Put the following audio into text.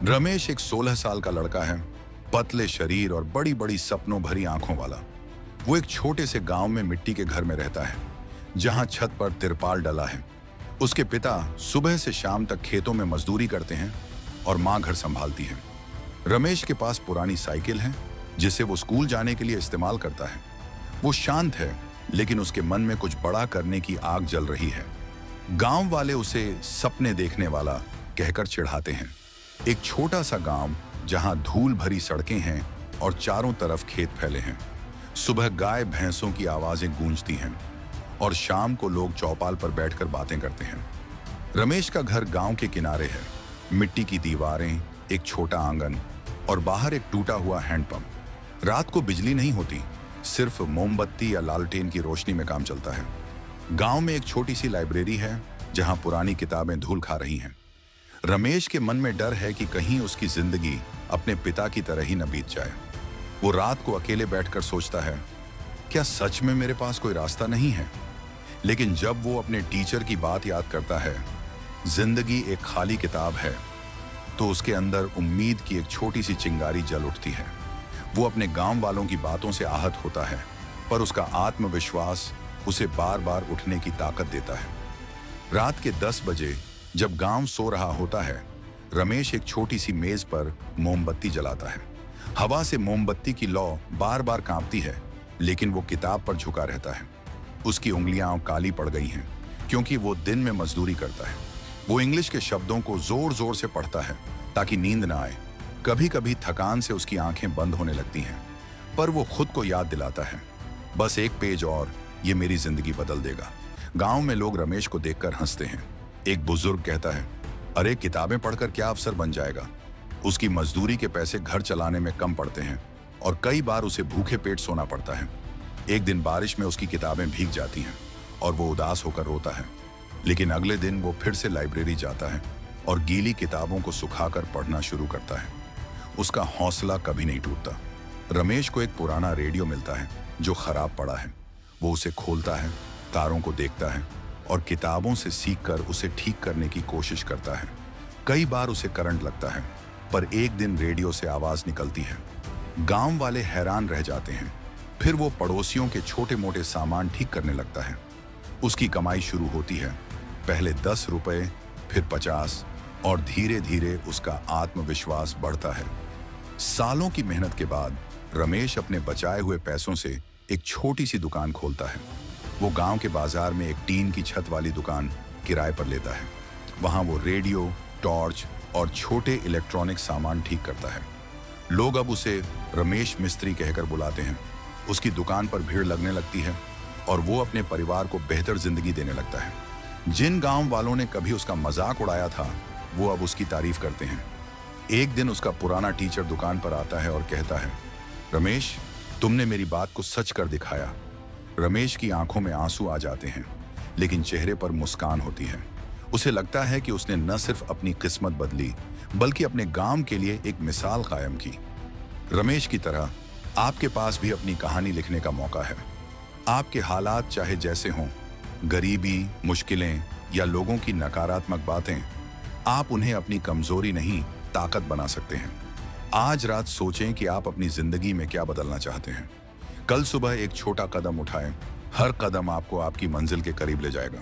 रमेश एक 16 साल का लड़का है। पतले शरीर और बड़ी बड़ी सपनों भरी आंखों वाला। वो एक छोटे से गांव में मिट्टी के घर में रहता है, जहां छत पर तिरपाल डला है। उसके पिता सुबह से शाम तक खेतों में मजदूरी करते हैं और मां घर संभालती है। रमेश के पास पुरानी साइकिल है, जिसे वो स्कूल जाने के लिए इस्तेमाल करता है। वो शांत है, लेकिन उसके मन में कुछ बड़ा करने की आग जल रही है। गांव वाले उसे सपने देखने वाला कहकर चिढ़ाते हैं। एक छोटा सा गांव जहां धूल भरी सड़कें हैं और चारों तरफ खेत फैले हैं। सुबह गाय भैंसों की आवाजें गूंजती हैं और शाम को लोग चौपाल पर बैठकर बातें करते हैं। रमेश का घर गांव के किनारे है। मिट्टी की दीवारें, एक छोटा आंगन और बाहर एक टूटा हुआ हैंडपंप। रात को बिजली नहीं होती, सिर्फ मोमबत्ती या लालटेन की रोशनी में काम चलता है। गांव में एक छोटी सी लाइब्रेरी है, जहां पुरानी किताबें धूल खा रही हैं। रमेश के मन में डर है कि कहीं उसकी जिंदगी अपने पिता की तरह ही न बीत जाए। वो रात को अकेले बैठकर सोचता है, क्या सच में मेरे पास कोई रास्ता नहीं है? लेकिन जब वो अपने टीचर की बात याद करता है, जिंदगी एक खाली किताब है, तो उसके अंदर उम्मीद की एक छोटी सी चिंगारी जल उठती है। वो अपने गांव वालों की बातों से आहत होता है, पर उसका आत्मविश्वास उसे बार बार उठने की ताकत देता है। रात के 10 बजे जब गांव सो रहा होता है, रमेश एक छोटी सी मेज पर मोमबत्ती जलाता है। हवा से मोमबत्ती की लौ बार बार कांपती है, लेकिन वो किताब पर झुका रहता है। उसकी उंगलियां काली पड़ गई हैं, क्योंकि वो दिन में मजदूरी करता है। वो इंग्लिश के शब्दों को जोर जोर से पढ़ता है ताकि नींद ना आए। कभी कभी थकान से उसकी आंखें बंद होने लगती हैं, पर वो खुद को याद दिलाता है, बस एक पेज और, ये मेरी जिंदगी बदल देगा। गांव में लोग रमेश को देखकर हंसते हैं। एक बुजुर्ग कहता है, अरे किताबें पढ़कर क्या अफसर बन जाएगा? उसकी मजदूरी के पैसे घर चलाने में कम पड़ते हैं और कई बार उसे भूखे पेट सोना पड़ता है। एक दिन बारिश में उसकी किताबें भीग जाती हैं और वो उदास होकर रोता है। लेकिन अगले दिन वो फिर से लाइब्रेरी जाता है और गीली किताबों को सुखाकर पढ़ना शुरू करता है। उसका हौसला कभी नहीं टूटता। रमेश को एक पुराना रेडियो मिलता है जो खराब पड़ा है। वो उसे खोलता है, तारों को देखता है और किताबों से सीखकर उसे ठीक करने की कोशिश करता है। कई बार उसे करंट लगता है, पर एक दिन रेडियो से आवाज निकलती है। गांव वाले हैरान रह जाते हैं। फिर वो पड़ोसियों के छोटे मोटे सामान ठीक करने लगता है। उसकी कमाई शुरू होती है, पहले 10 रुपए, फिर 50, और धीरे धीरे उसका आत्मविश्वास बढ़ता है। सालों की मेहनत के बाद रमेश अपने बचाए हुए पैसों से एक छोटी सी दुकान खोलता है। वो गांव के बाजार में एक टीन की छत वाली दुकान किराए पर लेता है। वहां वो रेडियो, टॉर्च और छोटे इलेक्ट्रॉनिक सामान ठीक करता है। लोग अब उसे रमेश मिस्त्री कहकर बुलाते हैं। उसकी दुकान पर भीड़ लगने लगती है और वो अपने परिवार को बेहतर जिंदगी देने लगता है। जिन गांव वालों ने कभी उसका मजाक उड़ाया था, वो अब उसकी तारीफ करते हैं। एक दिन उसका पुराना टीचर दुकान पर आता है और कहता है, रमेश, तुमने मेरी बात को सच कर दिखाया। रमेश की आंखों में आंसू आ जाते हैं, लेकिन चेहरे पर मुस्कान होती है। उसे लगता है कि उसने न सिर्फ अपनी किस्मत बदली, बल्कि अपने गांव के लिए एक मिसाल कायम की। रमेश की तरह आपके पास भी अपनी कहानी लिखने का मौका है। आपके हालात चाहे जैसे हों, गरीबी, मुश्किलें या लोगों की नकारात्मक बातें, आप उन्हें अपनी कमजोरी नहीं, ताकत बना सकते हैं। आज रात सोचें कि आप अपनी जिंदगी में क्या बदलना चाहते हैं। कल सुबह एक छोटा कदम उठाएं। हर कदम आपको आपकी मंजिल के करीब ले जाएगा।